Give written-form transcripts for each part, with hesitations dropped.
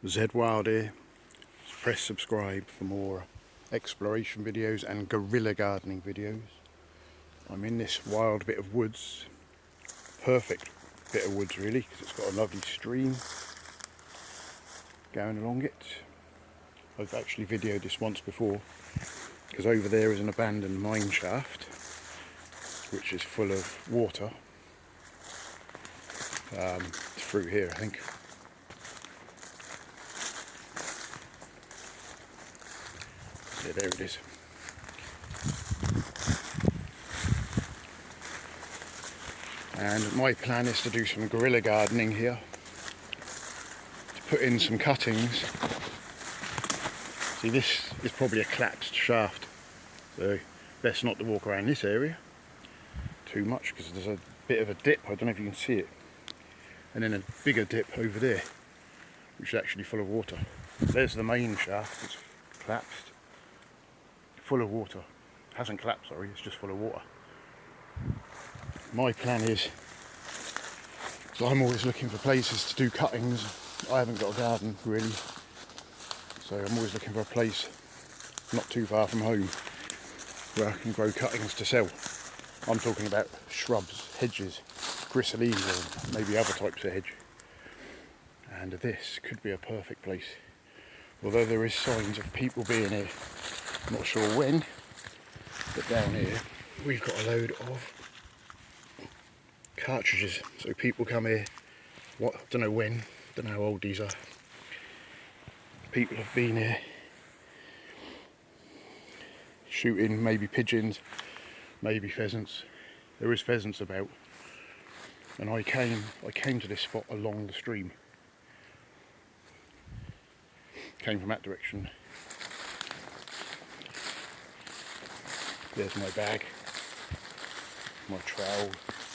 Z Wild here. Press subscribe for more exploration videos and guerrilla gardening videos. I'm in this wild bit of woods, perfect bit of woods really, because it's got a lovely stream going along it. I've actually videoed this once before, because over there is an abandoned mine shaft which is full of water. It's through here, I think. Yeah, there it is. And my plan is to do some guerrilla gardening here, to put in some cuttings. See, this is probably a collapsed shaft, so best not to walk around this area too much, because there's a bit of a dip, I don't know if you can see it, and then a bigger dip over there which is actually full of water. There's the main shaft, it's collapsed, full of water. Hasn't collapsed, sorry, it's just full of water. My plan is, so I'm always looking for places to do cuttings. I haven't got a garden really, so I'm always looking for a place not too far from home where I can grow cuttings to sell. I'm talking about shrubs, hedges, gristleine, or maybe other types of hedge. And this could be a perfect place. Although there is signs of people being here, I'm not sure when, but down here we've got a load of cartridges. So people come here, don't know when, don't know how old these are. People have been here shooting maybe pigeons, maybe pheasants. There is pheasants about, and I came to this spot along the stream. Came from that direction. There's my bag, my trowel.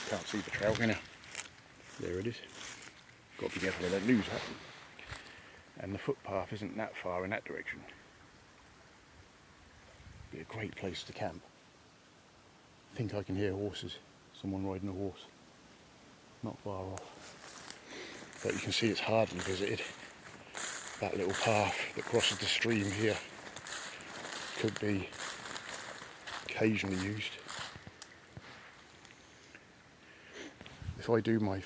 Can't see the trowel, can you? There it is. Got to be careful I don't lose that. And the footpath isn't that far in that direction. Be a great place to camp. I think I can hear horses. Someone riding a horse. Not far off. But you can see it's hardly visited. That little path that crosses the stream here could be occasionally used. If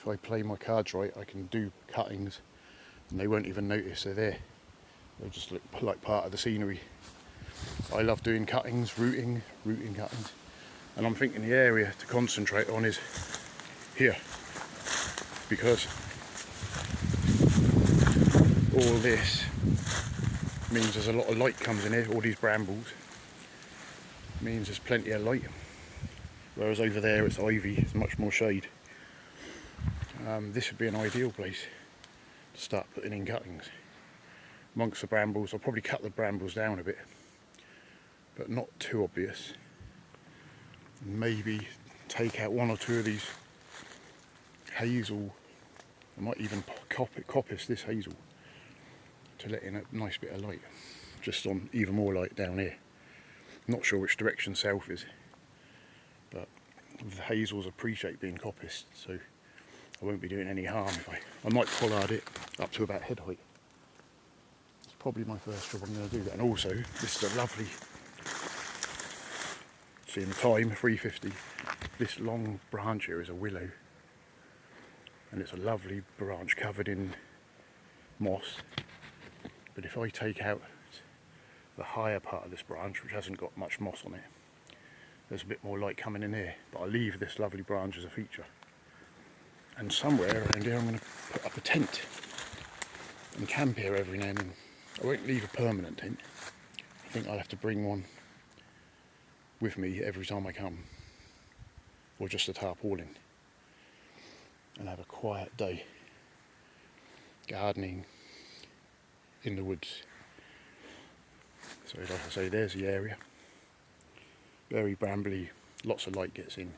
I play my cards right, I can do cuttings and they won't even notice they're there. They'll just look like part of the scenery. I love doing cuttings, rooting cuttings. And I'm thinking the area to concentrate on is here, because all this means there's a lot of light comes in here. All these brambles means there's plenty of light, whereas over there it's ivy, it's much more shade. This would be an ideal place to start putting in cuttings amongst the brambles. I'll probably cut the brambles down a bit, but not too obvious. Maybe take out one or two of these hazel. I might even coppice this hazel to let in a nice bit of light, just on even more light down here. Not sure which direction south is, but the hazels appreciate being coppiced, so I won't be doing any harm if I might pollard it up to about head height. It's probably my first job I'm going to do that. And also, this is a lovely, seeing the time, 3:50. This long branch here is a willow, and it's a lovely branch covered in moss. But if I take out the higher part of this branch, which hasn't got much moss on it, there's a bit more light coming in here. But I leave this lovely branch as a feature. And somewhere around here I'm going to put up a tent and camp here every now and then. I won't leave a permanent tent. I think I'll have to bring one with me every time I come, or just a tarpaulin, and have a quiet day gardening in the woods. So like I say, there's the area. Very brambly, lots of light gets in,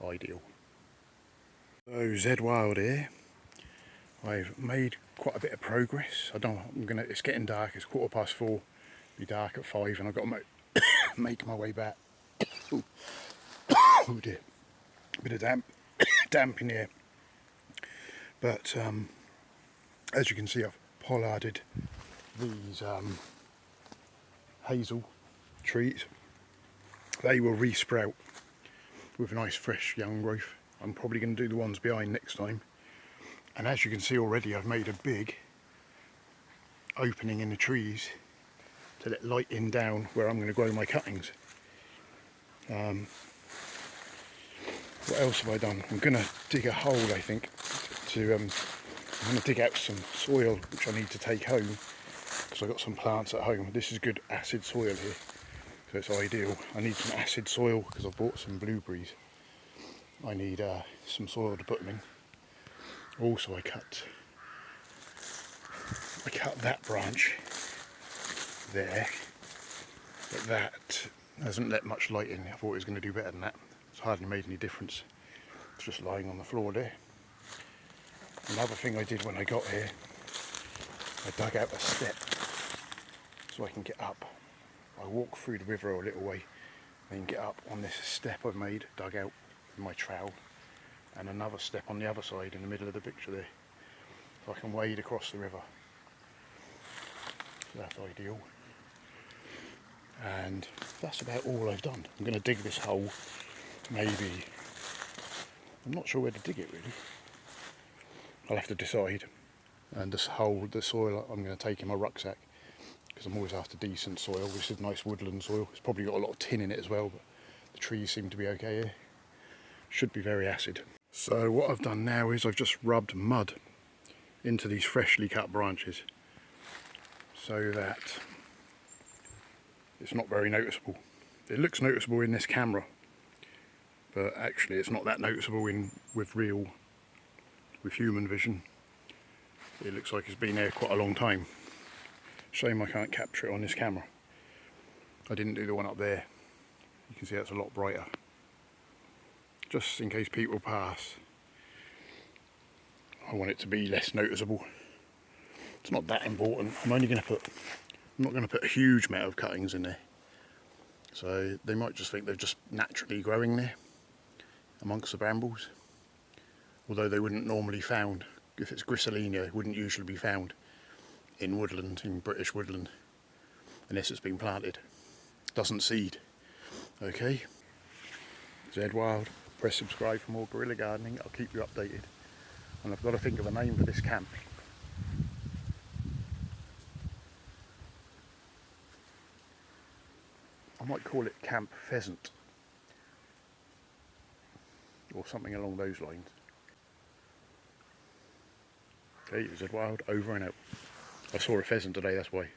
ideal. So Z Wild here. I've made quite a bit of progress. It's getting dark, it's 4:15, it'll be dark at 5, and I've got to make my way back. Oh dear, a bit of damp in here. But as you can see, I've pollarded these hazel trees. They will re-sprout with a nice fresh young growth. I'm probably going to do the ones behind next time. And as you can see already, I've made a big opening in the trees to let light in down where I'm going to grow my cuttings. What else have I done? I'm going to dig a hole, I think, to I'm going to dig out some soil which I need to take home because I've got some plants at home. This is good acid soil here, so it's ideal. I need some acid soil because I've bought some blueberries. I need some soil to put them in. Also, I cut that branch there, but that hasn't let much light in. I thought it was going to do better than that. It's hardly made any difference. It's just lying on the floor there. Another thing I did when I got here, I dug out a step so I can get up. I walk through the river a little way, then get up on this step I've made, dug out with my trowel, and another step on the other side in the middle of the picture there, so I can wade across the river. So that's ideal. And that's about all I've done. I'm going to dig this hole, maybe, I'm not sure where to dig it really. I'll have to decide. And this hole, the soil I'm going to take in my rucksack, because I'm always after decent soil. This is nice woodland soil. It's probably got a lot of tin in it as well, but the trees seem to be okay here. Should be very acid. So what I've done now is I've just rubbed mud into these freshly cut branches so that it's not very noticeable. It looks noticeable in this camera, but actually it's not that noticeable with human vision. It looks like it's been there quite a long time. Shame I can't capture it on this camera. I didn't do the one up there. You can see that's a lot brighter. Just in case people pass, I want it to be less noticeable. It's not that important. I'm not going to put a huge amount of cuttings in there. So they might just think they're just naturally growing there amongst the brambles. Although they wouldn't normally found, if it's Griselinia, it wouldn't usually be found in woodland, in British woodland, unless it's been planted. It doesn't seed. Okay? Zed Wild. Press subscribe for more guerrilla gardening. I'll keep you updated. And I've got to think of a name for this camp. I might call it Camp Pheasant, or something along those lines. Okay, Zed Wild, over and out. I saw a pheasant today, that's why.